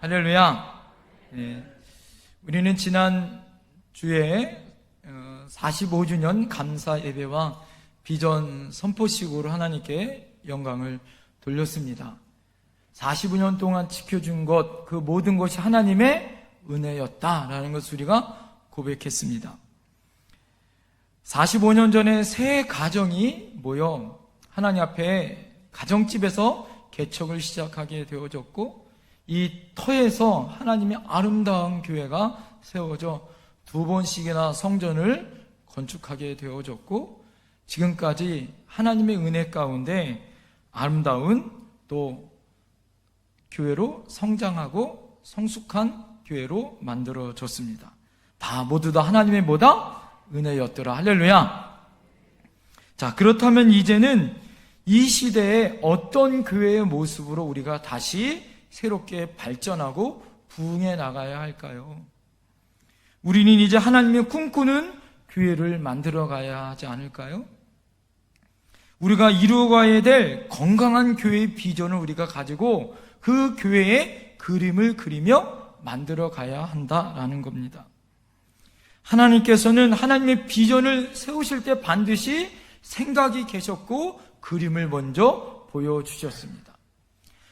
할렐루야. 우리는 지난 주에 45주년 감사 예배와 비전 선포식으로 하나님께 영광을 돌렸습니다. 45년 동안 지켜준 것, 그 모든 것이 하나님의 은혜였다라는 것을 우리가 고백했습니다. 45년 전에 세 가정이 모여 하나님 앞에 가정집에서 개척을 시작하게 되어졌고, 이 터에서 하나님의 아름다운 교회가 세워져 2번씩이나 성전을 건축하게 되어졌고, 지금까지 하나님의 은혜 가운데 아름다운 또 교회로 성장하고 성숙한 교회로 만들어졌습니다. 모두 다 하나님의 뭐다? 은혜였더라. 할렐루야. 자, 그렇다면 이제는 이 시대에 어떤 교회의 모습으로 우리가 다시 새롭게 발전하고 부흥해 나가야 할까요? 우리는 이제 하나님의 꿈꾸는 교회를 만들어 가야 하지 않을까요? 우리가 이루어가야 될 건강한 교회의 비전을 우리가 가지고 그 교회의 그림을 그리며 만들어 가야 한다라는 겁니다. 하나님께서는 하나님의 비전을 세우실 때 반드시 생각이 계셨고 그림을 먼저 보여주셨습니다.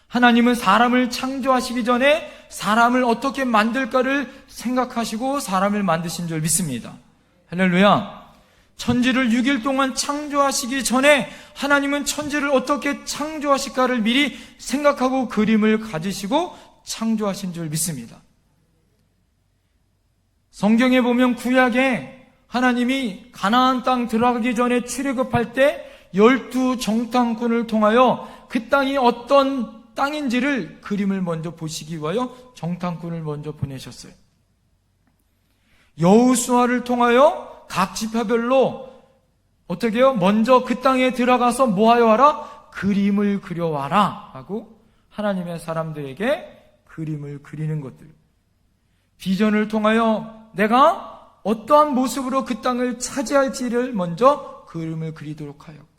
하나님은 사람을 창조하시기 전에 사람을 어떻게 만들까를 생각하시고 사람을 만드신 줄 믿습니다. 할렐루야. 천지를 6일 동안 창조하시기 전에 하나님은 천지를 어떻게 창조하실까를 미리 생각하고 그림을 가지시고 창조하신 줄 믿습니다. 성경에 보면 구약에 하나님이 가나안 땅 들어가기 전에 출애굽할 때 12정탐꾼을 통하여 그 땅이 어떤 땅인지를 그림을 먼저 보시기 위하여 정탐꾼을 먼저 보내셨어요. 여호수아를 통하여 각 지파별로 어떻게 해요? 먼저 그 땅에 들어가서 뭐하여 와라? 그림을 그려와라 하고 하나님의 사람들에게 그림을 그리는 것들, 비전을 통하여 내가 어떠한 모습으로 그 땅을 차지할지를 먼저 그림을 그리도록 하였고,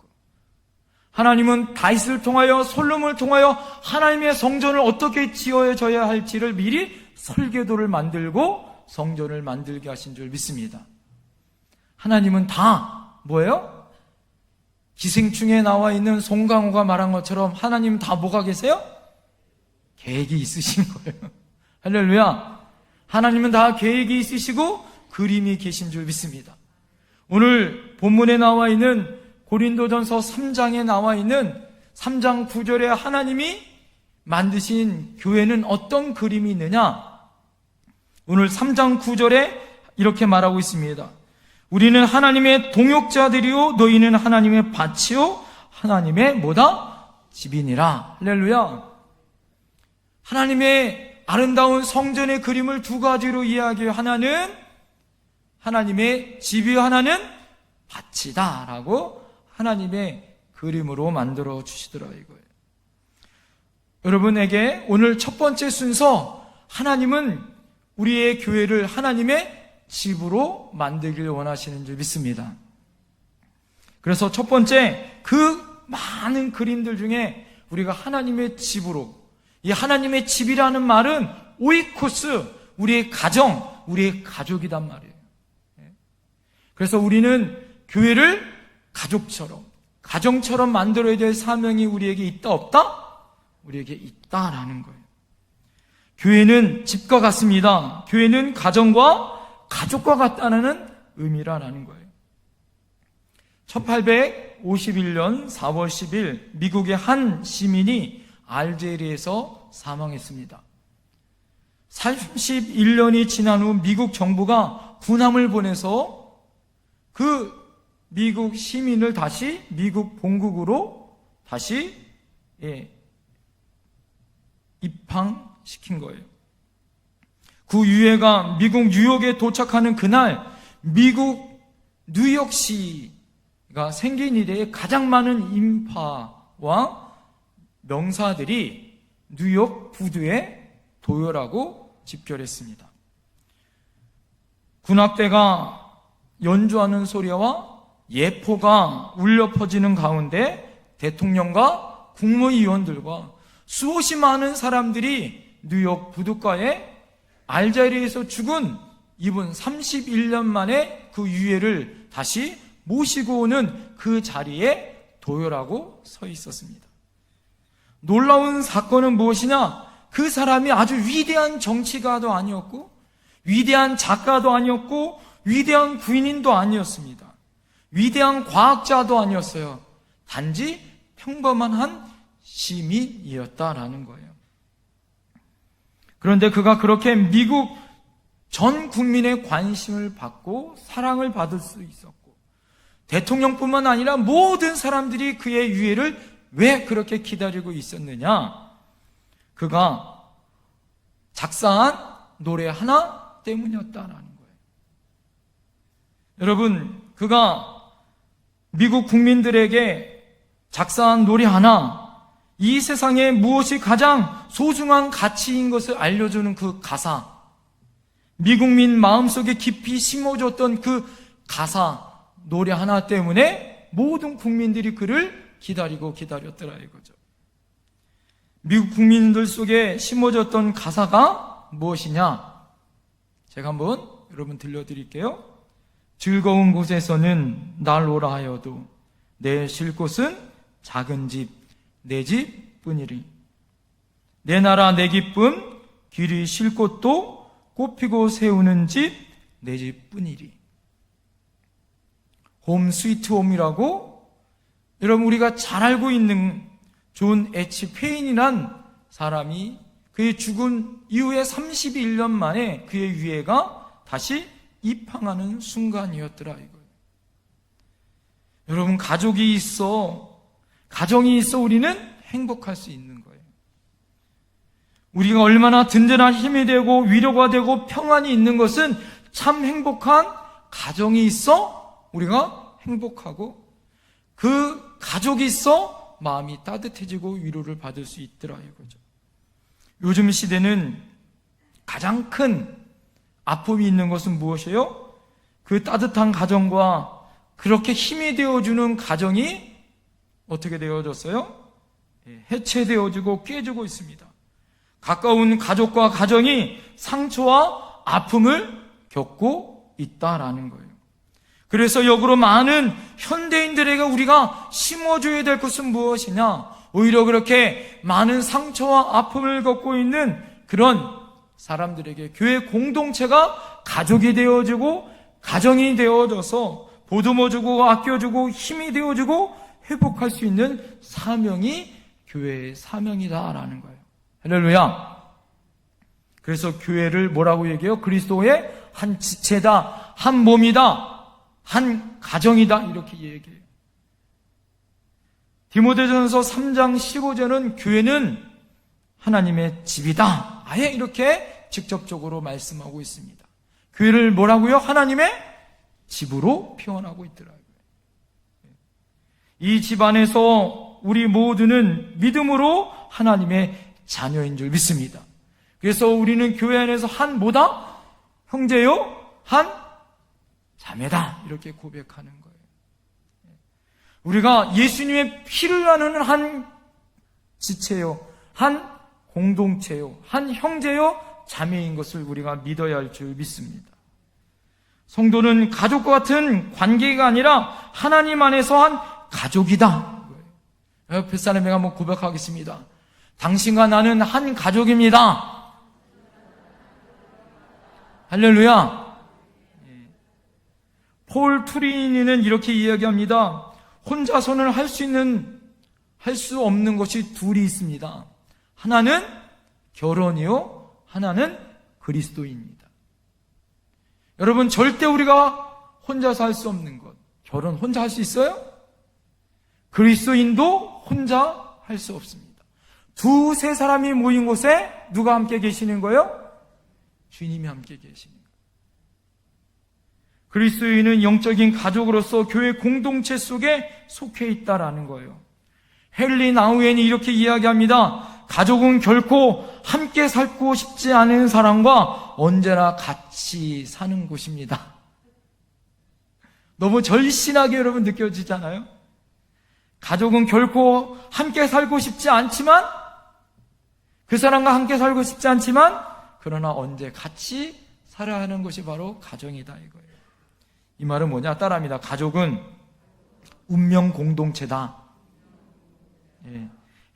하나님은 다윗을 통하여 솔로몬을 통하여 하나님의 성전을 어떻게 지어져야 할지를 미리 설계도를 만들고 성전을 만들게 하신 줄 믿습니다. 하나님은 다 뭐예요? 기생충에 나와 있는 송강호가 말한 것처럼 하나님은 다 뭐가 계세요? 계획이 있으신 거예요. 할렐루야. 하나님은 다 계획이 있으시고 그림이 계신 줄 믿습니다. 오늘 본문에 나와 있는 고린도전서 3장에 나와 있는 3장 9절에 하나님이 만드신 교회는 어떤 그림이 있느냐? 오늘 3장 9절에 이렇게 말하고 있습니다. 우리는 하나님의 동역자들이요 너희는 하나님의 밭이요 하나님의 뭐다? 집이니라. 할렐루야. 하나님의 아름다운 성전의 그림을 두 가지로 이해하기에 하나는 하나님의 집이요 하나는 밭이다 라고 하나님의 그림으로 만들어 주시더라 이거예요. 여러분에게 오늘 첫 번째 순서, 하나님은 우리의 교회를 하나님의 집으로 만들길 원하시는 줄 믿습니다. 그래서 첫 번째, 그 많은 그림들 중에 우리가 하나님의 집으로, 이 하나님의 집이라는 말은 오이코스, 우리의 가정, 우리의 가족이란 말이에요. 그래서 우리는 교회를 가족처럼, 가정처럼 만들어야 될 사명이 우리에게 있다 없다? 우리에게 있다라는 거예요. 교회는 집과 같습니다. 교회는 가정과 가족과 같다는 의미라는 거예요. 1851년 4월 10일 미국의 한 시민이 알제리에서 사망했습니다. 31년이 지난 후 미국 정부가 군함을 보내서 그 미국 시민을 다시 미국 본국으로 다시 입항시킨 거예요. 그 유해가 미국 뉴욕에 도착하는 그날 미국 뉴욕시가 생긴 이래에 가장 많은 인파와 명사들이 뉴욕 부두에 도열하고 집결했습니다. 군악대가 연주하는 소리와 예포가 울려 퍼지는 가운데 대통령과 국무위원들과 수없이 많은 사람들이 뉴욕 부둣가에 알제리에서 죽은 이분 31년 만에 그 유해를 다시 모시고 오는 그 자리에 도요라고 서 있었습니다. 놀라운 사건은 무엇이냐? 그 사람이 아주 위대한 정치가도 아니었고, 위대한 작가도 아니었고, 위대한 군인도 아니었습니다. 위대한 과학자도 아니었어요. 단지 평범한 한 시민이었다라는 거예요. 그런데 그가 그렇게 미국 전 국민의 관심을 받고 사랑을 받을 수 있었고, 대통령뿐만 아니라 모든 사람들이 그의 유해를 왜 그렇게 기다리고 있었느냐? 그가 작사한 노래 하나 때문이었다라는 거예요. 여러분, 그가 미국 국민들에게 작사한 노래 하나, 이 세상에 무엇이 가장 소중한 가치인 것을 알려주는 그 가사, 미국민 마음속에 깊이 심어줬던 그 가사, 노래 하나 때문에 모든 국민들이 그를 기다렸더라 이거죠. 미국 국민들 속에 심어졌던 가사가 무엇이냐? 제가 한번 여러분 들려드릴게요. 즐거운 곳에서는 날 오라 하여도 내 쉴 곳은 작은 집, 내 집뿐이리. 내 나라 내 기쁨, 길이 쉴 곳도 꽃피고 세우는 집, 내 집뿐이리. 홈 스위트 홈이라고 여러분 우리가 잘 알고 있는 존 H 페인이란 사람이 그의 죽은 이후에 31년 만에 그의 유해가 다시 입항하는 순간이었더라 이거예요. 여러분, 가족이 있어, 가정이 있어 우리는 행복할 수 있는 거예요. 우리가 얼마나 든든한 힘이 되고 위로가 되고 평안이 있는 것은 참 행복한 가정이 있어 우리가 행복하고, 그 가족이 있어 마음이 따뜻해지고 위로를 받을 수 있더라 이거죠. 요즘 시대는 가장 큰 아픔이 있는 것은 무엇이에요? 그 따뜻한 가정과 그렇게 힘이 되어주는 가정이 어떻게 되어졌어요? 해체되어지고 깨지고 있습니다. 가까운 가족과 가정이 상처와 아픔을 겪고 있다라는 거예요. 그래서 역으로 많은 현대인들에게 우리가 심어줘야 될 것은 무엇이냐? 오히려 그렇게 많은 상처와 아픔을 겪고 있는 그런 사람들에게 교회 공동체가 가족이 되어지고 가정이 되어져서 보듬어주고 아껴주고 힘이 되어주고 회복할 수 있는 사명이 교회의 사명이다라는 거예요. 할렐루야. 그래서 교회를 뭐라고 얘기해요? 그리스도의 한 지체다, 한 몸이다, 한 가정이다 이렇게 얘기해요. 디모데전서 3장 15절은 교회는 하나님의 집이다, 아예 이렇게 직접적으로 말씀하고 있습니다. 교회를 뭐라고요? 하나님의 집으로 표현하고 있더라고요. 이 집 안에서 우리 모두는 믿음으로 하나님의 자녀인 줄 믿습니다. 그래서 우리는 교회 안에서 한 뭐다? 형제요? 한 자매다 이렇게 고백하는 거예요. 우리가 예수님의 피를 나누는 한 지체요, 한 공동체요, 한 형제요, 자매인 것을 우리가 믿어야 할 줄 믿습니다. 성도는 가족과 같은 관계가 아니라 하나님 안에서 한 가족이다. 옆에 사람에게 한번 고백하겠습니다. 당신과 나는 한 가족입니다. 할렐루야. 폴 투리니는 이렇게 이야기합니다. 혼자서는 할 수 없는 것이 둘이 있습니다. 하나는 결혼이요, 하나는 그리스도입니다. 여러분, 절대 우리가 혼자서 할 수 없는 것, 결혼 혼자 할 수 있어요? 그리스도인도 혼자 할 수 없습니다. 두세 사람이 모인 곳에 누가 함께 계시는 거예요? 주님이 함께 계시는 거예요. 그리스도인은 영적인 가족으로서 교회 공동체 속에 속해 있다라는 거예요. 헨리 나우엔이 이렇게 이야기합니다. 가족은 결코 함께 살고 싶지 않은 사람과 언제나 같이 사는 곳입니다. 너무 절신하게 여러분 느껴지잖아요? 가족은 결코 함께 살고 싶지 않지만 그 사람과 함께 살고 싶지 않지만 그러나 언제 같이 살아야 하는 것이 바로 가정이다 이거예요. 이 말은 뭐냐? 따라합니다. 가족은 운명 공동체다. 예.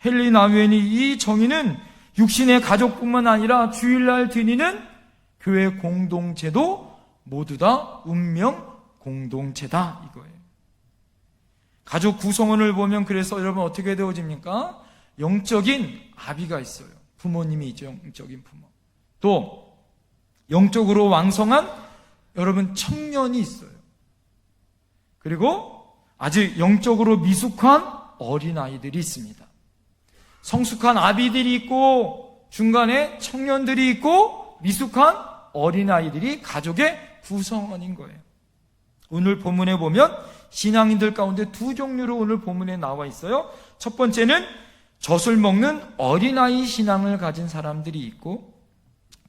헨리 나우엔이 이 정의는 육신의 가족뿐만 아니라 주일날 드리는 교회 공동체도 모두 다 운명 공동체다 이거예요. 가족 구성원을 보면 그래서 여러분 어떻게 되어집니까? 영적인 아비가 있어요. 부모님이 있죠. 영적인 부모. 또 영적으로 왕성한 여러분 청년이 있어요. 그리고 아직 영적으로 미숙한 어린아이들이 있습니다. 성숙한 아비들이 있고 중간에 청년들이 있고 미숙한 어린아이들이 가족의 구성원인 거예요. 오늘 본문에 보면 신앙인들 가운데 두 종류로 오늘 본문에 나와 있어요. 첫 번째는 젖을 먹는 어린아이 신앙을 가진 사람들이 있고,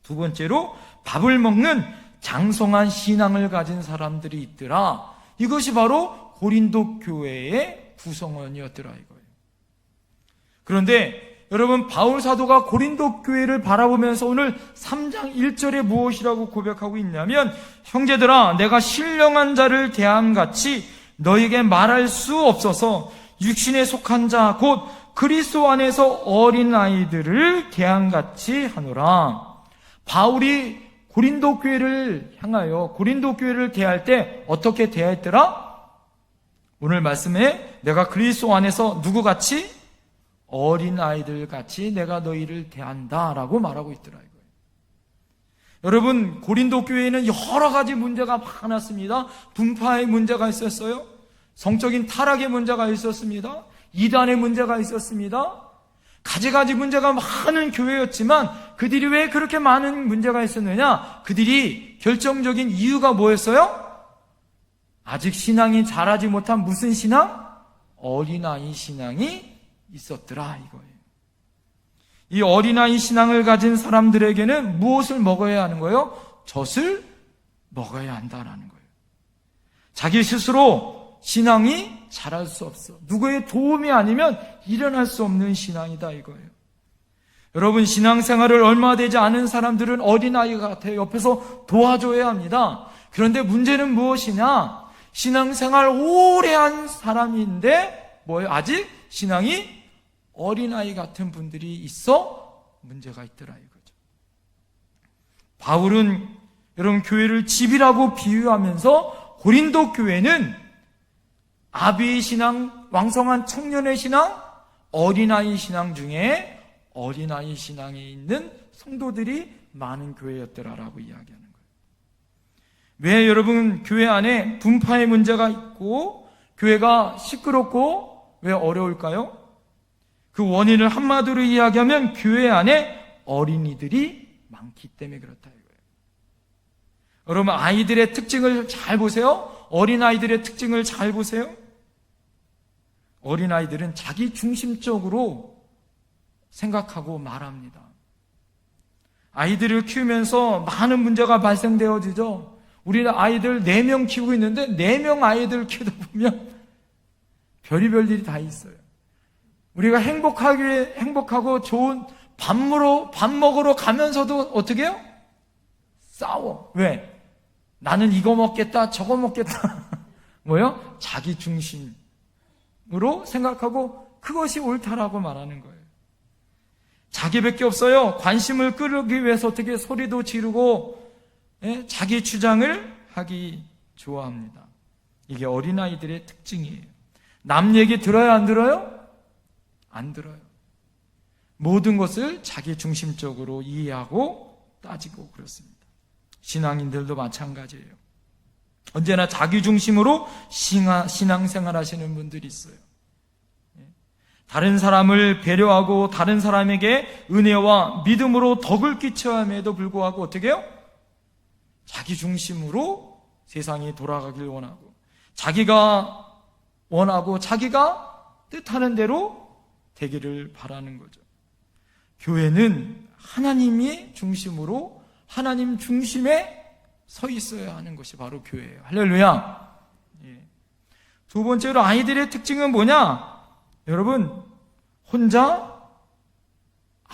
두 번째로 밥을 먹는 장성한 신앙을 가진 사람들이 있더라. 이것이 바로 고린도 교회의 구성원이었더라 이거예요. 그런데 여러분, 바울 사도가 고린도 교회를 바라보면서 오늘 3장 1절에 무엇이라고 고백하고 있냐면, 형제들아, 내가 신령한 자를 대함같이 너에게 말할 수 없어서 육신에 속한 자 곧 그리스도 안에서 어린아이들을 대함같이 하노라. 바울이 고린도 교회를 향하여 고린도 교회를 대할 때 어떻게 대했더라? 오늘 말씀에 내가 그리스도 안에서 누구같이? 어린아이들 같이 내가 너희를 대한다 라고 말하고 있더라 이거예요. 여러분, 고린도 교회에는 여러 가지 문제가 많았습니다. 분파의 문제가 있었어요. 성적인 타락의 문제가 있었습니다. 이단의 문제가 있었습니다. 가지가지 문제가 많은 교회였지만 그들이 왜 그렇게 많은 문제가 있었느냐? 그들이 결정적인 이유가 뭐였어요? 아직 신앙이 자라지 못한 무슨 신앙? 어린아이 신앙이 있었더라 이거예요. 이 어린아이 신앙을 가진 사람들에게는 무엇을 먹어야 하는 거예요? 젖을 먹어야 한다라는 거예요. 자기 스스로 신앙이 자랄 수 없어. 누구의 도움이 아니면 일어날 수 없는 신앙이다 이거예요. 여러분, 신앙생활을 얼마 되지 않은 사람들은 어린아이 같아요. 옆에서 도와줘야 합니다. 그런데 문제는 무엇이냐? 신앙생활 오래 한 사람인데 뭐예요? 아직 신앙이 어린아이 같은 분들이 있어 문제가 있더라 이거죠. 바울은 여러분 교회를 집이라고 비유하면서 고린도 교회는 아비의 신앙, 왕성한 청년의 신앙, 어린아이 신앙 중에 어린아이 신앙에 있는 성도들이 많은 교회였더라라고 이야기하는 거예요. 왜 여러분 교회 안에 분파의 문제가 있고 교회가 시끄럽고 왜 어려울까요? 그 원인을 한마디로 이야기하면 교회 안에 어린이들이 많기 때문에 그렇다 이거예요. 여러분, 아이들의 특징을 잘 보세요. 어린아이들의 특징을 잘 보세요. 어린아이들은 자기 중심적으로 생각하고 말합니다. 아이들을 키우면서 많은 문제가 발생되어지죠. 우리는 아이들 4명 키우고 있는데 4명 아이들 키우다 보면 별의별 일이 다 있어요. 우리가 행복하고 좋은 밥 먹으러 가면서도 어떻게 해요? 싸워. 왜? 나는 이거 먹겠다, 저거 먹겠다. 뭐요? 자기 중심으로 생각하고 그것이 옳다라고 말하는 거예요. 자기밖에 없어요. 관심을 끌기 위해서 어떻게 소리도 지르고 자기 주장을 하기 좋아합니다. 이게 어린아이들의 특징이에요. 남 얘기 들어요, 안 들어요? 안 들어요. 모든 것을 자기 중심적으로 이해하고 따지고 그렇습니다. 신앙인들도 마찬가지예요. 언제나 자기 중심으로 신앙생활 하시는 분들이 있어요. 다른 사람을 배려하고 다른 사람에게 은혜와 믿음으로 덕을 끼쳐야 함에도 불구하고 어떻게 해요? 자기 중심으로 세상이 돌아가길 원하고 자기가 원하고 자기가 뜻하는 대로 되기를 바라는 거죠. 교회는 하나님이 중심으로 하나님 중심에 서 있어야 하는 것이 바로 교회예요. 할렐루야. 두 번째로 아이들의 특징은 뭐냐? 여러분, 혼자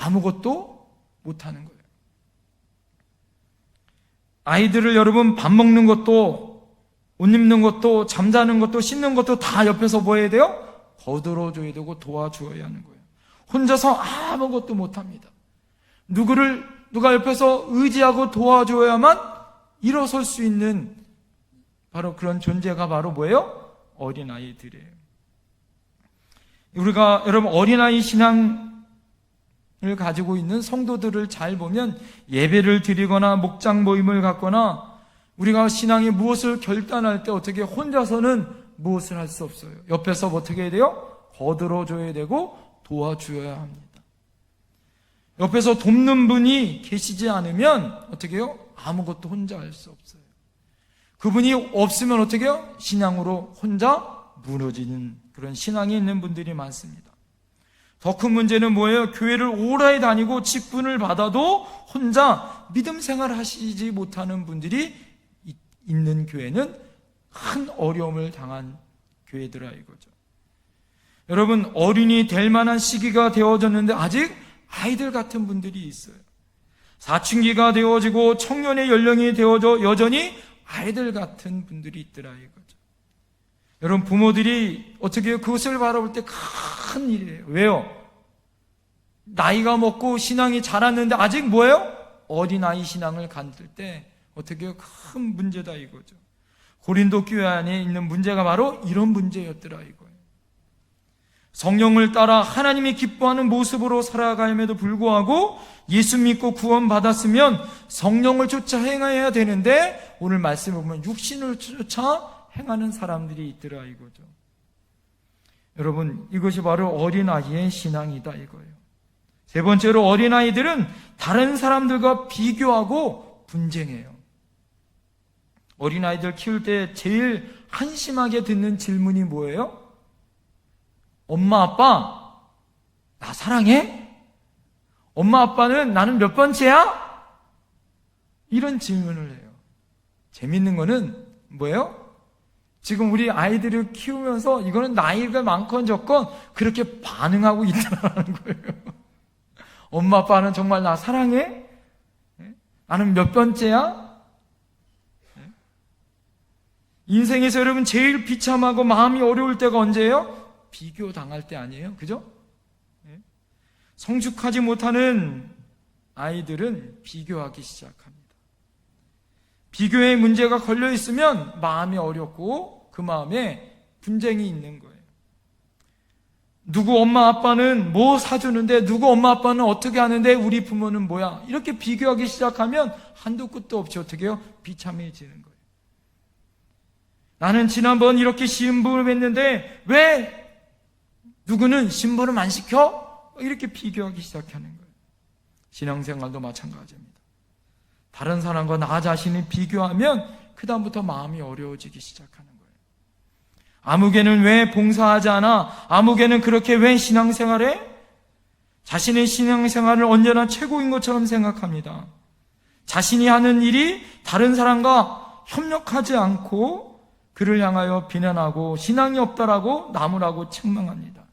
아무것도 못하는 거예요. 아이들을 여러분 밥 먹는 것도, 옷 입는 것도, 잠자는 것도, 씻는 것도 다 옆에서 뭐 해야 돼요? 거들어줘야 되고 도와주어야 하는 거예요. 혼자서 아무것도 못합니다. 누가 옆에서 의지하고 도와줘야만 일어설 수 있는 바로 그런 존재가 바로 뭐예요? 어린아이들이에요. 우리가 여러분 어린아이 신앙을 가지고 있는 성도들을 잘 보면 예배를 드리거나 목장 모임을 갖거나 우리가 신앙에 무엇을 결단할 때 어떻게 혼자서는 무엇을 할 수 없어요. 옆에서 어떻게 해야 돼요? 거들어줘야 되고 도와줘야 합니다. 옆에서 돕는 분이 계시지 않으면 어떻게 해요? 아무것도 혼자 할 수 없어요. 그분이 없으면 어떻게 해요? 신앙으로 혼자 무너지는 그런 신앙이 있는 분들이 많습니다. 더 큰 문제는 뭐예요? 교회를 오래 다니고 직분을 받아도 혼자 믿음 생활을 하시지 못하는 분들이 있는 교회는 큰 어려움을 당한 교회들아 이거죠. 여러분, 어린이 될 만한 시기가 되어졌는데 아직 아이들 같은 분들이 있어요. 사춘기가 되어지고 청년의 연령이 되어져 여전히 아이들 같은 분들이 있더라 이거죠. 여러분, 부모들이 어떻게 해요? 그것을 바라볼 때 큰 일이에요. 왜요? 나이가 먹고 신앙이 자랐는데 아직 뭐예요? 어린아이 신앙을 가질 때 어떻게 해요? 큰 문제다 이거죠. 고린도 교회 안에 있는 문제가 바로 이런 문제였더라 이거예요. 성령을 따라 하나님이 기뻐하는 모습으로 살아감에도 불구하고 예수 믿고 구원받았으면 성령을 쫓아 행해야 되는데 오늘 말씀을 보면 육신을 쫓아 행하는 사람들이 있더라 이거죠. 여러분, 이것이 바로 어린아이의 신앙이다 이거예요. 세 번째로 어린아이들은 다른 사람들과 비교하고 분쟁해요. 어린아이들 키울 때 제일 한심하게 듣는 질문이 뭐예요? 엄마, 아빠, 나 사랑해? 엄마, 아빠는 나는 몇 번째야? 이런 질문을 해요. 재밌는 거는 뭐예요? 지금 우리 아이들을 키우면서 이거는 나이가 많건 적건 그렇게 반응하고 있다는 거예요. 엄마, 아빠는 정말 나 사랑해? 나는 몇 번째야? 인생에서 여러분 제일 비참하고 마음이 어려울 때가 언제예요? 비교 당할 때 아니에요? 그죠? 성숙하지 못하는 아이들은 비교하기 시작합니다. 비교의 문제가 걸려 있으면 마음이 어렵고 그 마음에 분쟁이 있는 거예요. 누구 엄마 아빠는 뭐 사주는데 누구 엄마 아빠는 어떻게 하는데 우리 부모는 뭐야? 이렇게 비교하기 시작하면 한도 끝도 없이 어떻게 해요? 비참해지는 거예요. 나는 지난번 이렇게 시험을 했는데 왜 누구는 심부름 안 시켜? 이렇게 비교하기 시작하는 거예요. 신앙생활도 마찬가지입니다. 다른 사람과 나 자신을 비교하면 그 다음부터 마음이 어려워지기 시작하는 거예요. 아무개는 왜 봉사하지 않아? 아무개는 그렇게 왜 신앙생활해? 자신의 신앙생활을 언제나 최고인 것처럼 생각합니다. 자신이 하는 일이 다른 사람과 협력하지 않고 그를 향하여 비난하고 신앙이 없다라고 나무라고 책망합니다.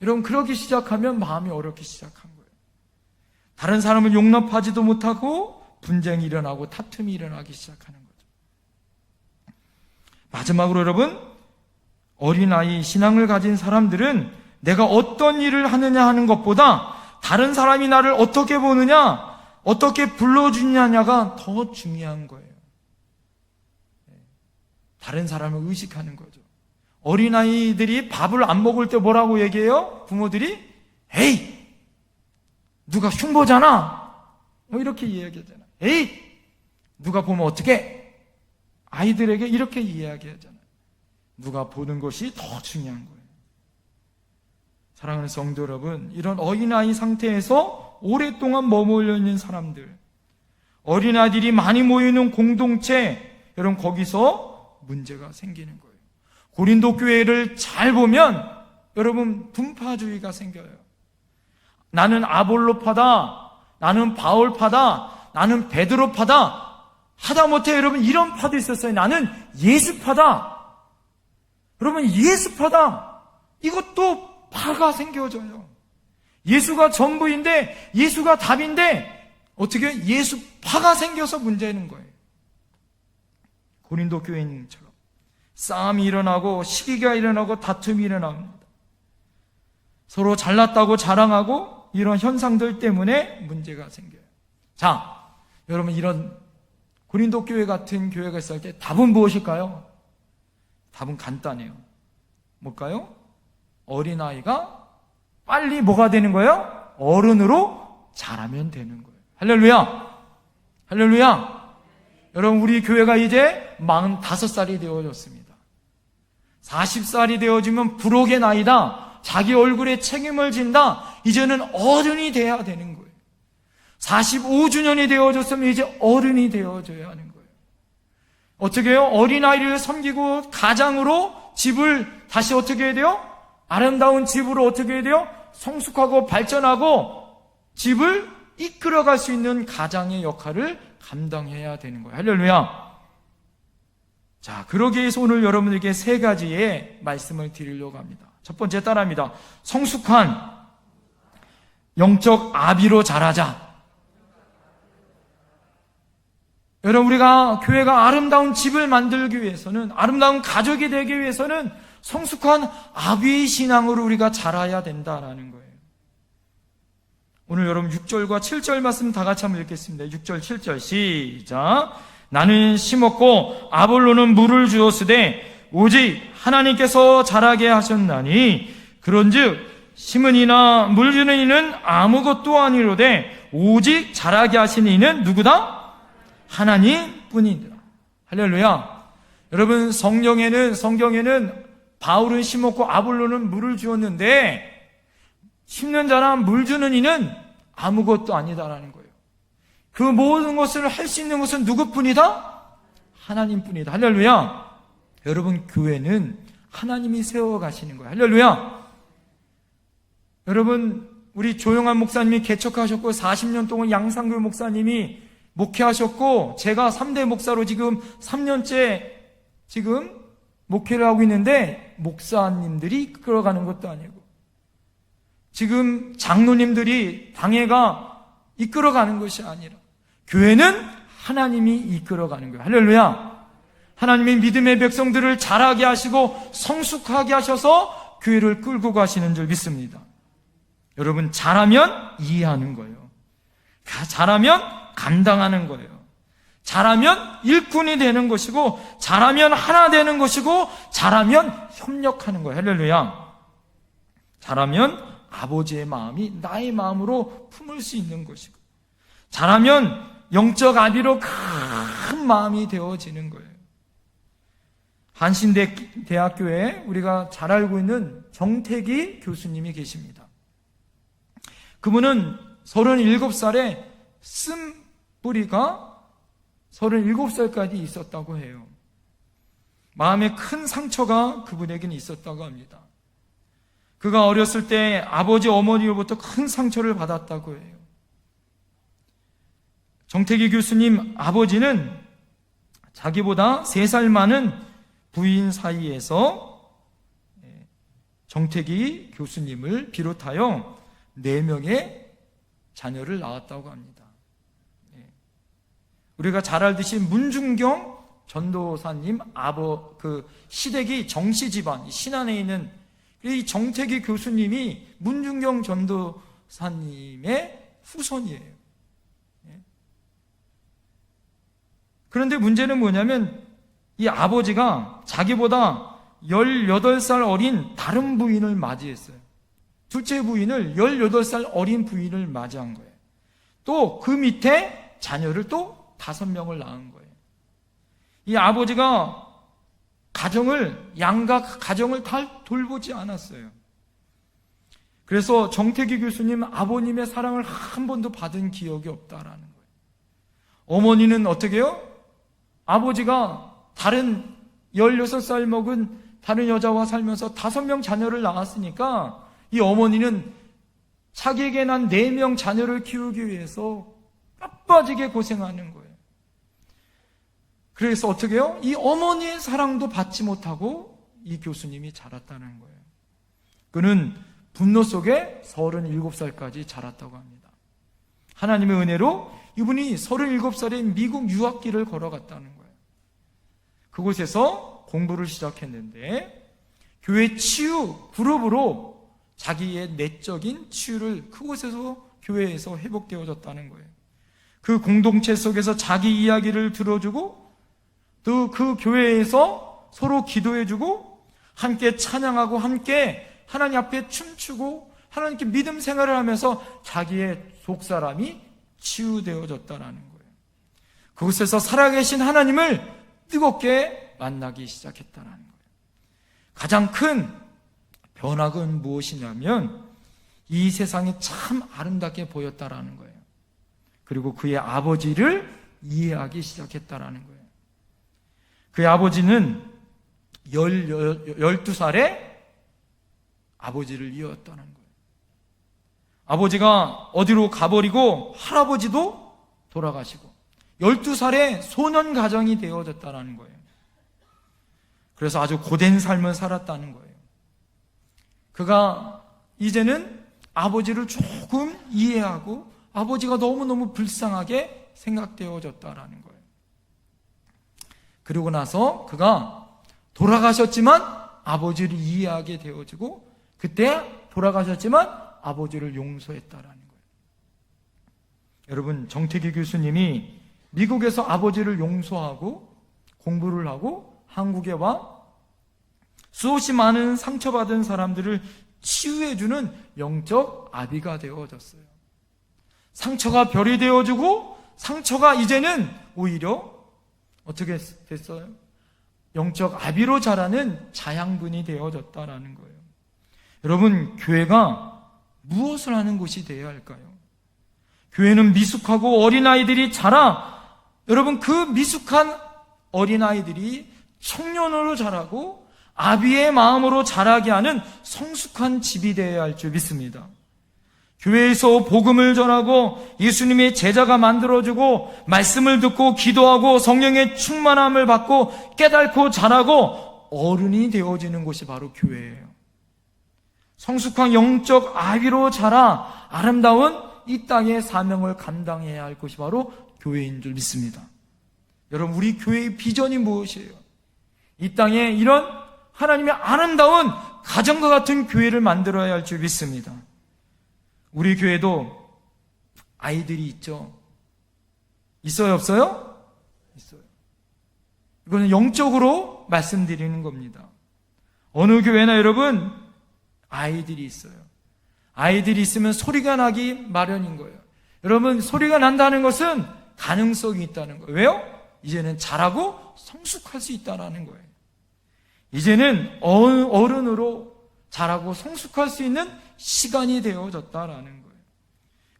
여러분, 그러기 시작하면 마음이 어렵기 시작한 거예요. 다른 사람을 용납하지도 못하고 분쟁이 일어나고 다툼이 일어나기 시작하는 거죠. 마지막으로 여러분, 어린아이 신앙을 가진 사람들은 내가 어떤 일을 하느냐 하는 것보다 다른 사람이 나를 어떻게 보느냐, 어떻게 불러주느냐가 더 중요한 거예요. 다른 사람을 의식하는 거죠. 어린아이들이 밥을 안 먹을 때 뭐라고 얘기해요? 부모들이 에이, 누가 흉보잖아, 뭐 이렇게 이야기하잖아. 에이, 누가 보면 어떡해? 아이들에게 이렇게 이야기하잖아요. 누가 보는 것이 더 중요한 거예요. 사랑하는 성도 여러분, 이런 어린아이 상태에서 오랫동안 머물러 있는 사람들, 어린아이들이 많이 모이는 공동체, 여러분 거기서 문제가 생기는 거예요. 고린도 교회를 잘 보면 여러분 분파주의가 생겨요. 나는 아볼로파다, 나는 바울파다, 나는 베드로파다, 하다못해 여러분 이런 파도 있었어요. 나는 예수파다. 여러분 예수파다. 이것도 파가 생겨져요. 예수가 전부인데, 예수가 답인데 어떻게 예수파가 생겨서 문제는 거예요. 고린도 교인처럼 싸움이 일어나고 시기가 일어나고 다툼이 일어납니다. 서로 잘났다고 자랑하고 이런 현상들 때문에 문제가 생겨요. 자, 여러분, 이런 고린도 교회 같은 교회가 있을 때 답은 무엇일까요? 답은 간단해요. 뭘까요? 어린아이가 빨리 뭐가 되는 거예요? 어른으로 자라면 되는 거예요. 할렐루야! 할렐루야! 여러분, 우리 교회가 이제 45살이 되어졌습니다. 40살이 되어지면 부록의 나이다. 자기 얼굴에 책임을 진다. 이제는 어른이 돼야 되는 거예요. 45주년이 되어졌으면 이제 어른이 되어져야 하는 거예요. 어떻게 해요? 어린아이를 섬기고 가장으로 집을 다시 어떻게 해야 돼요? 아름다운 집으로 어떻게 해야 돼요? 성숙하고 발전하고 집을 이끌어갈 수 있는 가장의 역할을 감당해야 되는 거예요. 할렐루야. 자, 그러기 위해서 오늘 여러분에게 3가지의 말씀을 드리려고 합니다. 첫 번째 따라합니다. 성숙한 영적 아비로 자라자. 여러분, 우리가 교회가 아름다운 집을 만들기 위해서는, 아름다운 가족이 되기 위해서는 성숙한 아비의 신앙으로 우리가 자라야 된다라는 거예요. 오늘 여러분 6절과 7절 말씀 다 같이 한번 읽겠습니다. 6절 7절 시작. 나는 심었고 아볼로는 물을 주었으되 오직 하나님께서 자라게 하셨나니 그런즉 심은 이나 물 주는 이는 아무것도 아니로되 오직 자라게 하신 이는 누구다? 하나님뿐이니라. 할렐루야. 여러분, 성경에는 바울은 심었고 아볼로는 물을 주었는데 심는 자나 물 주는 이는 아무것도 아니다라는 거예요. 그 모든 것을 할 수 있는 것은 누구뿐이다? 하나님뿐이다. 할렐루야. 여러분, 교회는 하나님이 세워가시는 거예요. 할렐루야. 여러분, 우리 조용한 목사님이 개척하셨고 40년 동안 양상교 목사님이 목회하셨고 제가 3대 목사로 지금 3년째 지금 목회를 하고 있는데 목사님들이 이끌어가는 것도 아니고 지금 장로님들이 당회가 이끌어가는 것이 아니라 교회는 하나님이 이끌어가는 거예요. 할렐루야. 하나님이 믿음의 백성들을 자라게 하시고 성숙하게 하셔서 교회를 끌고 가시는 줄 믿습니다. 여러분, 잘하면 이해하는 거예요. 잘하면 감당하는 거예요. 잘하면 일꾼이 되는 것이고 잘하면 하나 되는 것이고 잘하면 협력하는 거예요. 할렐루야. 잘하면 아버지의 마음이 나의 마음으로 품을 수 있는 것이고 잘하면 영적 아비로 큰 마음이 되어지는 거예요. 한신대학교에 우리가 잘 알고 있는 정태기 교수님이 계십니다. 그분은 37살에 쓴뿌리가 37살까지 있었다고 해요. 마음에 큰 상처가 그분에게는 있었다고 합니다. 그가 어렸을 때 아버지 어머니로부터 큰 상처를 받았다고 해요. 정태기 교수님 아버지는 자기보다 3살 많은 부인 사이에서 정태기 교수님을 비롯하여 4명의 자녀를 낳았다고 합니다. 우리가 잘 알듯이 문중경 전도사님 시댁이 정씨 집안, 신안에 있는 이 정태기 교수님이 문중경 전도사님의 후손이에요. 그런데 문제는 뭐냐면 이 아버지가 자기보다 18살 어린 다른 부인을 맞이했어요. 둘째 부인을 18살 어린 부인을 맞이한 거예요. 또 그 밑에 자녀를 또 5명을 낳은 거예요. 이 아버지가 양가 가정을 다 돌보지 않았어요. 그래서 정태기 교수님 아버님의 사랑을 한 번도 받은 기억이 없다라는 거예요. 어머니는 어떻게 해요? 아버지가 다른 16살 먹은 다른 여자와 살면서 5명 자녀를 낳았으니까 이 어머니는 자기에게 난 4명 자녀를 키우기 위해서 뼈빠지게 고생하는 거예요. 그래서 어떻게 해요? 이 어머니의 사랑도 받지 못하고 이 교수님이 자랐다는 거예요. 그는 분노 속에 37살까지 자랐다고 합니다. 하나님의 은혜로 이분이 37살에 미국 유학길을 걸어갔다는 거예요. 그곳에서 공부를 시작했는데 교회 치유 그룹으로 자기의 내적인 치유를 그곳에서 교회에서 회복되어졌다는 거예요. 그 공동체 속에서 자기 이야기를 들어주고 또 그 교회에서 서로 기도해주고 함께 찬양하고 함께 하나님 앞에 춤추고 하나님께 믿음 생활을 하면서 자기의 속사람이 치유되어졌다는 거예요. 그곳에서 살아계신 하나님을 뜨겁게 만나기 시작했다는 거예요. 가장 큰 변화는 무엇이냐면 이 세상이 참 아름답게 보였다라는 거예요. 그리고 그의 아버지를 이해하기 시작했다라는 거예요. 그의 아버지는 12살에 아버지를 이어왔다는 거예요. 아버지가 어디로 가버리고 할아버지도 돌아가시고 12살에 소년 가정이 되어졌다는 거예요. 그래서 아주 고된 삶을 살았다는 거예요. 그가 이제는 아버지를 조금 이해하고 아버지가 너무너무 불쌍하게 생각되어졌다는 거예요. 그리고 나서 그가 돌아가셨지만 아버지를 이해하게 되어지고 그때 돌아가셨지만 아버지를 용서했다라는 거예요. 여러분, 정태기 교수님이 미국에서 아버지를 용서하고 공부를 하고 한국에 와 수없이 많은 상처받은 사람들을 치유해주는 영적 아비가 되어졌어요. 상처가 별이 되어주고 상처가 이제는 오히려 어떻게 됐어요? 영적 아비로 자라는 자양분이 되어졌다라는 거예요. 여러분, 교회가 무엇을 하는 곳이 되어야 할까요? 교회는 미숙하고 어린아이들이 자라 여러분 그 미숙한 어린아이들이 청년으로 자라고 아비의 마음으로 자라게 하는 성숙한 집이 되어야 할 줄 믿습니다. 교회에서 복음을 전하고 예수님의 제자가 만들어주고 말씀을 듣고 기도하고 성령의 충만함을 받고 깨닫고 자라고 어른이 되어지는 곳이 바로 교회예요. 성숙한 영적 아비로 자라 아름다운 이 땅의 사명을 감당해야 할 곳이 바로 교회인 줄 믿습니다. 여러분, 우리 교회의 비전이 무엇이에요? 이 땅에 이런 하나님의 아름다운 가정과 같은 교회를 만들어야 할 줄 믿습니다. 우리 교회도 아이들이 있죠. 있어요, 없어요? 있어요. 이거는 영적으로 말씀드리는 겁니다. 어느 교회나 여러분 아이들이 있어요. 아이들이 있으면 소리가 나기 마련인 거예요. 여러분, 소리가 난다는 것은 가능성이 있다는 거예요. 왜요? 이제는 자라고 성숙할 수 있다는 거예요. 이제는 어른으로 자라고 성숙할 수 있는 시간이 되어졌다라는 거예요.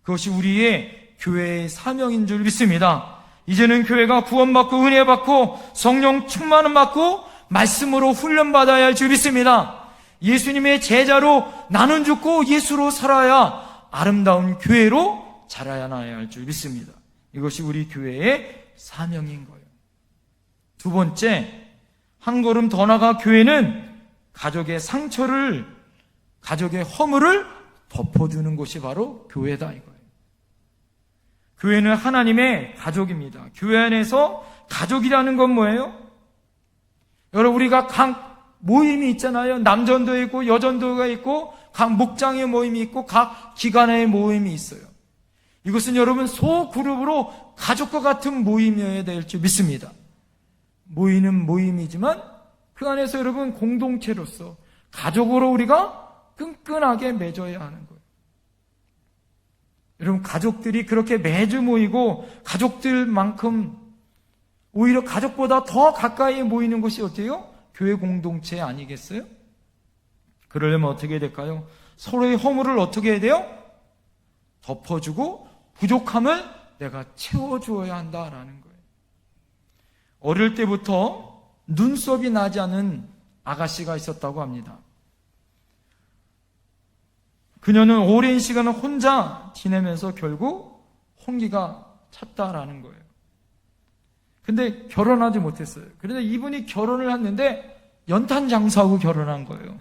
그것이 우리의 교회의 사명인 줄 믿습니다. 이제는 교회가 구원받고 은혜받고 성령 충만을 받고 말씀으로 훈련받아야 할 줄 믿습니다. 예수님의 제자로 나는 죽고 예수로 살아야 아름다운 교회로 자라야 할 줄 믿습니다. 이것이 우리 교회의 사명인 거예요. 두 번째, 한 걸음 더 나가 교회는 가족의 상처를, 가족의 허물을 덮어주는 곳이 바로 교회다 이거예요. 교회는 하나님의 가족입니다. 교회 안에서 가족이라는 건 뭐예요? 여러분, 우리가 각 모임이 있잖아요. 남전도 있고 여전도가 있고 각 목장의 모임이 있고 각 기관의 모임이 있어요. 이것은 여러분 소그룹으로 가족과 같은 모임이어야 될 줄 믿습니다. 모이는 모임이지만 그 안에서 여러분 공동체로서 가족으로 우리가 끈끈하게 맺어야 하는 거예요. 여러분, 가족들이 그렇게 매주 모이고 가족들만큼 오히려 가족보다 더 가까이 모이는 곳이 어때요? 교회 공동체 아니겠어요? 그러려면 어떻게 될까요? 서로의 허물을 어떻게 해야 돼요? 덮어주고 부족함을 내가 채워주어야 한다라는 거예요. 어릴 때부터 눈썹이 나지 않은 아가씨가 있었다고 합니다. 그녀는 오랜 시간을 혼자 지내면서 결국 혼기가 찼다라는 거예요. 근데 결혼하지 못했어요. 그런데 이분이 결혼을 했는데 연탄 장사하고 결혼한 거예요.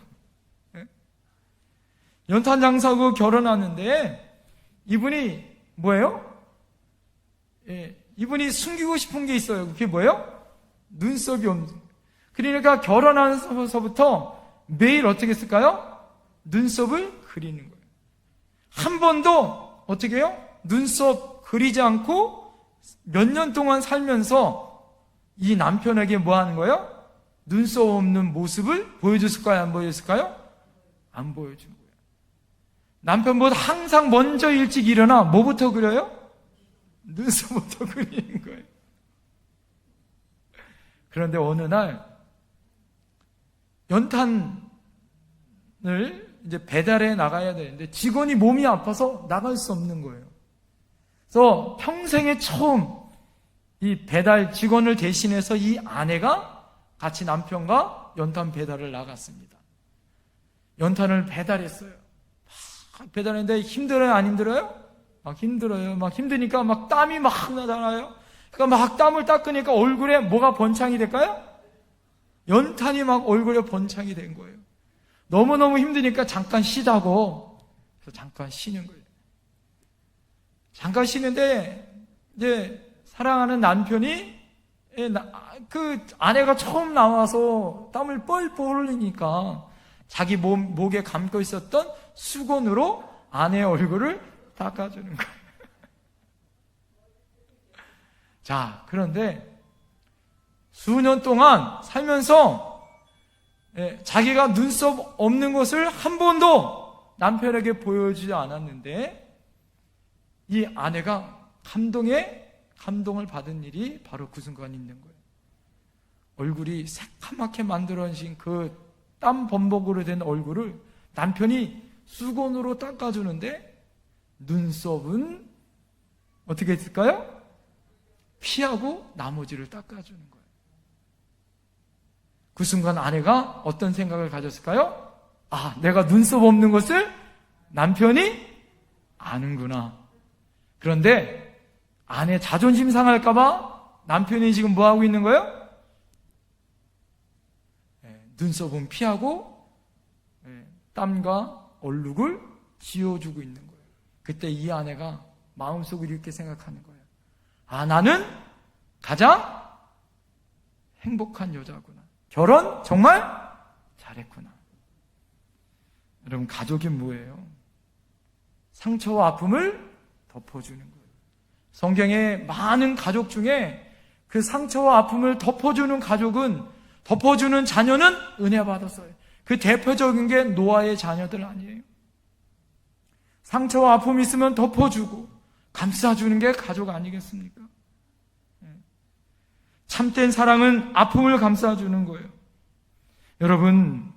연탄 장사하고 결혼하는데 이분이 뭐예요? 이분이 숨기고 싶은 게 있어요. 그게 뭐예요? 눈썹이 없는. 그러니까 결혼하면서부터 매일 어떻게 했을까요? 눈썹을 그리는 거예요. 한 번도 어떻게 해요? 눈썹 그리지 않고 몇 년 동안 살면서 이 남편에게 뭐 하는 거예요? 눈썹 없는 모습을 보여줬을까요? 안 보여줬을까요? 안 보여준 거예요. 남편보다 항상 먼저 일찍 일어나 뭐부터 그려요? 눈썹부터 그리는 거예요. 그런데 어느 날 연탄을 이제 배달해 나가야 되는데 직원이 몸이 아파서 나갈 수 없는 거예요. 그래서 평생에 처음 이 배달 직원을 대신해서 이 아내가 같이 남편과 연탄 배달을 나갔습니다. 연탄을 배달했어요. 막 배달했는데 힘들어요? 안 힘들어요? 막 힘들어요. 막 힘드니까 막 땀이 막 나잖아요. 그러니까 막 땀을 닦으니까 얼굴에 뭐가 번창이 될까요? 연탄이 막 얼굴에 번창이 된 거예요. 너무너무 힘드니까 잠깐 쉬자고. 그래서 잠깐 쉬는 거예요. 잠깐 쉬는데 이제 사랑하는 남편이 그 아내가 처음 나와서 땀을 뻘뻘 흘리니까 자기 목에 감고 있었던 수건으로 아내의 얼굴을 닦아주는 거예요. 자, 그런데 수년 동안 살면서 자기가 눈썹 없는 것을 한 번도 남편에게 보여주지 않았는데 이 아내가 감동을 받은 일이 바로 그 순간 있는 거예요. 얼굴이 새카맣게 만들어진 그 땀 범벅으로 된 얼굴을 남편이 수건으로 닦아주는데 눈썹은 어떻게 했을까요? 피하고 나머지를 닦아주는 거예요. 그 순간 아내가 어떤 생각을 가졌을까요? 아, 내가 눈썹 없는 것을 남편이 아는구나. 그런데 아내 자존심 상할까봐 남편이 지금 뭐 하고 있는 거예요? 눈썹은 피하고 땀과 얼룩을 지워주고 있는 거예요. 그때 이 아내가 마음속으로 이렇게 생각하는 거예요. 아, 나는 가장 행복한 여자구나. 결혼 정말 잘했구나. 여러분, 가족이 뭐예요? 상처와 아픔을 덮어주는 거예요. 성경에 많은 가족 중에 그 상처와 아픔을 덮어주는 덮어주는 자녀는 은혜 받았어요. 그 대표적인 게 노아의 자녀들 아니에요. 상처와 아픔이 있으면 덮어주고 감싸주는 게 가족 아니겠습니까? 참된 사랑은 아픔을 감싸주는 거예요. 여러분,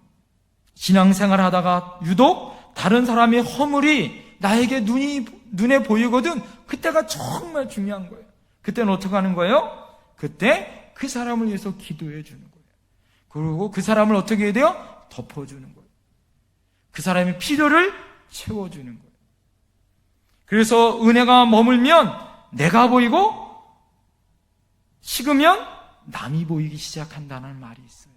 신앙생활 하다가 유독 다른 사람의 허물이 나에게 눈에 보이거든. 그때가 정말 중요한 거예요. 그때는 어떻게 하는 거예요? 그때 그 사람을 위해서 기도해 주는 거예요. 그리고 그 사람을 어떻게 해야 돼요? 덮어주는 거예요. 그 사람의 필요를 채워주는 거예요. 그래서 은혜가 머물면 내가 보이고 식으면 남이 보이기 시작한다는 말이 있어요.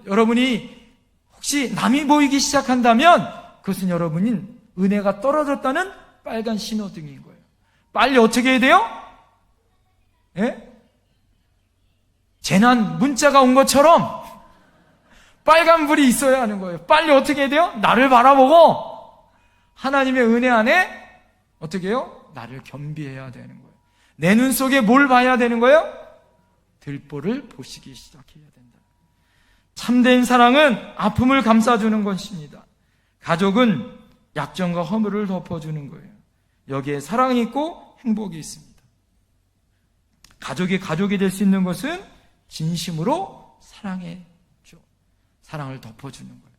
여러분이 혹시 남이 보이기 시작한다면 그것은 여러분인 은혜가 떨어졌다는 빨간 신호등인 거예요. 빨리 어떻게 해야 돼요? 예? 재난 문자가 온 것처럼 빨간불이 있어야 하는 거예요. 빨리 어떻게 해야 돼요? 나를 바라보고 하나님의 은혜 안에 어떻게 해요? 나를 겸비해야 되는 거예요. 내 눈 속에 뭘 봐야 되는 거예요? 들보를 보시기 시작해야 된다. 참된 사랑은 아픔을 감싸주는 것입니다. 가족은 약점과 허물을 덮어주는 거예요. 여기에 사랑이 있고 행복이 있습니다. 가족이 될 수 있는 것은 진심으로 사랑해줘. 사랑을 덮어주는 거예요.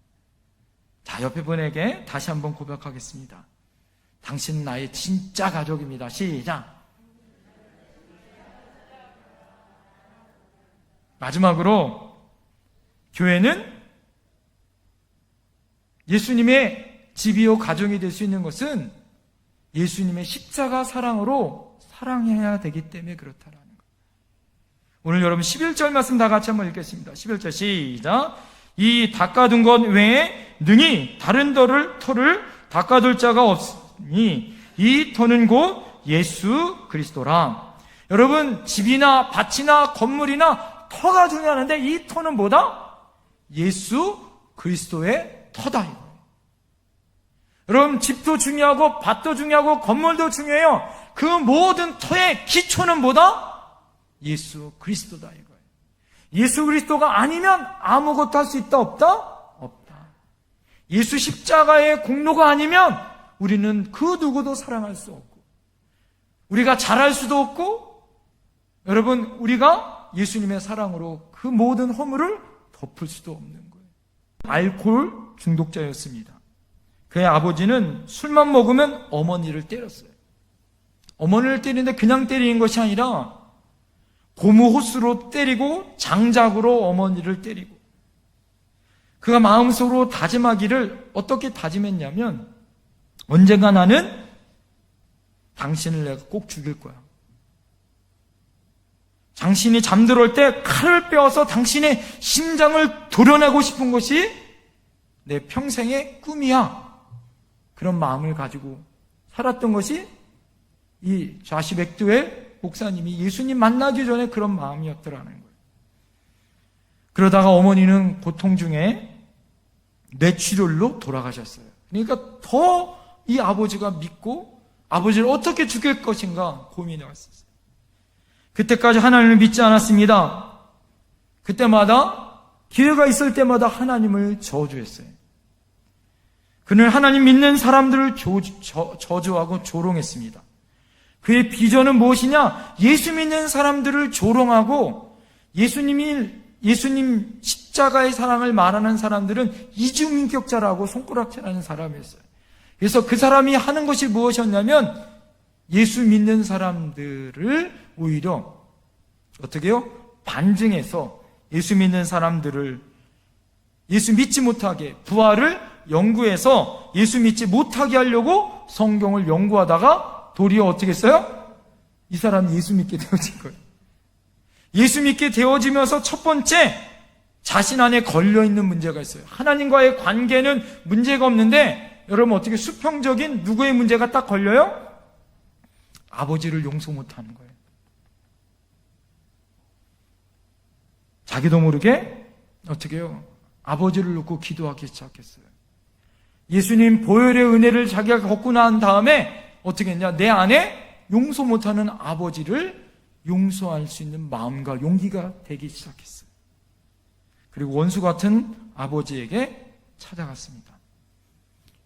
자, 옆에 분에게 다시 한번 고백하겠습니다. 당신은 나의 진짜 가족입니다. 시작. 마지막으로 교회는 예수님의 집이요 가정이 될 수 있는 것은 예수님의 십자가 사랑으로 사랑해야 되기 때문에 그렇다라는 거예요. 오늘 여러분 11절 말씀 다 같이 한번 읽겠습니다. 11절 시작. 이 닦아둔 것 외에 능히 다른 터를 닦아둘 자가 없으니 이 터는 곧 예수 그리스도라. 여러분, 집이나 밭이나 건물이나 터가 중요하는데 이 터는 뭐다? 예수 그리스도의 터다. 여러분, 집도 중요하고 밭도 중요하고 건물도 중요해요. 그 모든 터의 기초는 뭐다? 예수 그리스도다 이거예요. 예수 그리스도가 아니면 아무것도 할 수 있다 없다? 없다. 예수 십자가의 공로가 아니면 우리는 그 누구도 사랑할 수 없고 우리가 잘할 수도 없고 여러분, 우리가 예수님의 사랑으로 그 모든 허물을 덮을 수도 없는 거예요. 알코올 중독자였습니다. 그의 아버지는 술만 먹으면 어머니를 때렸어요. 어머니를 때리는데 그냥 때리는 것이 아니라 고무 호스로 때리고 장작으로 어머니를 때리고, 그가 마음속으로 다짐하기를 어떻게 다짐했냐면, 언젠가 나는 당신을 내가 꼭 죽일 거야. 당신이 잠들어올 때 칼을 빼어서 당신의 심장을 도려내고 싶은 것이 내 평생의 꿈이야. 그런 마음을 가지고 살았던 것이 이 좌시 맥두웰 목사님이 예수님 만나기 전에 그런 마음이었더라는 거예요. 그러다가 어머니는 고통 중에 뇌출혈로 돌아가셨어요. 그러니까 더 이 아버지가 믿고 아버지를 어떻게 죽일 것인가 고민해 왔었어요. 그때까지 하나님을 믿지 않았습니다. 그때마다 기회가 있을 때마다 하나님을 저주했어요. 그는 하나님 믿는 사람들을 저주하고 조롱했습니다. 그의 비전은 무엇이냐? 예수 믿는 사람들을 조롱하고 예수님 십자가의 사랑을 말하는 사람들은 이중인격자라고 손가락질하는 사람이었어요. 그래서 그 사람이 하는 것이 무엇이었냐면 예수 믿는 사람들을 오히려 어떻게 해요? 반증해서 예수 믿는 사람들을 예수 믿지 못하게, 부활을 연구해서 예수 믿지 못하게 하려고 성경을 연구하다가 도리어 어떻게 했어요? 이 사람이 예수 믿게 되어진 거예요. 예수 믿게 되어지면서 첫 번째, 자신 안에 걸려있는 문제가 있어요. 하나님과의 관계는 문제가 없는데 여러분 어떻게 수평적인 누구의 문제가 딱 걸려요? 아버지를 용서 못하는 거예요. 자기도 모르게 어떻게 해요? 아버지를 놓고 기도하기 시작했어요. 예수님 보혈의 은혜를 자기가 겪고 난 다음에 어떻게 했냐? 내 안에 용서 못하는 아버지를 용서할 수 있는 마음과 용기가 되기 시작했어요. 그리고 원수 같은 아버지에게 찾아갔습니다.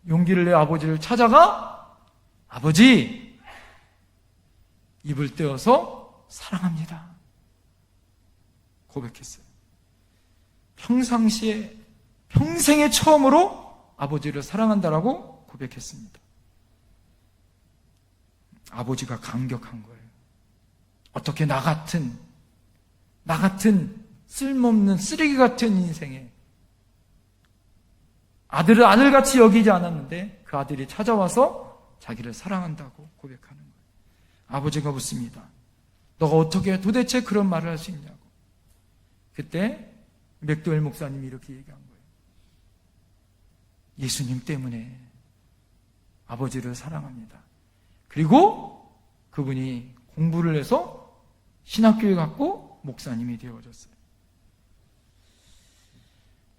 용기를 내 아버지를 찾아가, 아버지, 입을 떼어서 사랑합니다. 고백했어요. 평생의 처음으로 아버지를 사랑한다라고 고백했습니다. 아버지가 감격한 거예요. 어떻게 나 같은 쓸모없는 쓰레기 같은 인생에 아들을 아들같이 여기지 않았는데 그 아들이 찾아와서 자기를 사랑한다고 고백하는 거예요. 아버지가 묻습니다. 너가 어떻게 도대체 그런 말을 할 수 있냐고. 그때 맥도웰 목사님이 이렇게 얘기한 거예요. 예수님 때문에 아버지를 사랑합니다. 그리고 그분이 공부를 해서 신학교에 갔고 목사님이 되어졌어요.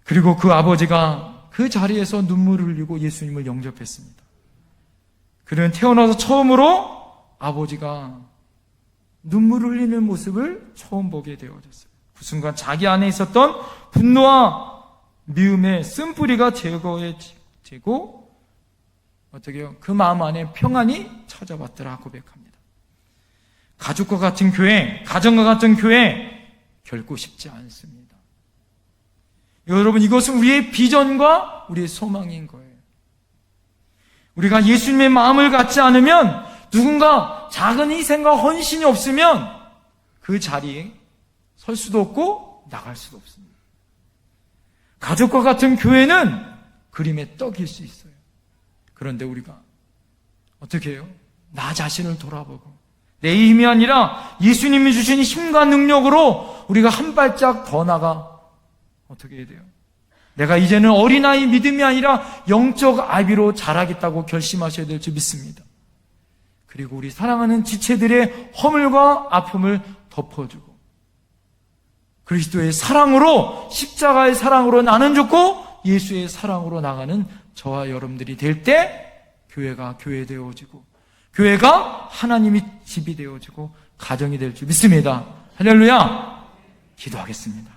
그리고 그 아버지가 그 자리에서 눈물을 흘리고 예수님을 영접했습니다. 그는 태어나서 처음으로 아버지가 눈물을 흘리는 모습을 처음 보게 되어졌어요. 그 순간 자기 안에 있었던 분노와 미움의 쓴뿌리가 제거되고 어떻게 해요? 그 마음 안에 평안이 찾아왔더라 고백합니다. 가족과 같은 교회, 가정과 같은 교회 결코 쉽지 않습니다. 여러분, 이것은 우리의 비전과 우리의 소망인 거예요. 우리가 예수님의 마음을 갖지 않으면, 누군가 작은 희생과 헌신이 없으면 그 자리에 설 수도 없고 나갈 수도 없습니다. 가족과 같은 교회는 그림의 떡일 수 있어요. 그런데 우리가 어떻게 해요? 나 자신을 돌아보고 내 힘이 아니라 예수님이 주신 힘과 능력으로 우리가 한 발짝 더 나가 어떻게 해야 돼요? 내가 이제는 어린아이 믿음이 아니라 영적 아비로 자라겠다고 결심하셔야 될 줄 믿습니다. 그리고 우리 사랑하는 지체들의 허물과 아픔을 덮어주고 그리스도의 사랑으로, 십자가의 사랑으로 나눠줬고 예수의 사랑으로 나가는 저와 여러분들이 될 때 교회가 교회 되어지고 교회가 하나님의 집이 되어지고 가정이 될 줄 믿습니다. 할렐루야. 기도하겠습니다.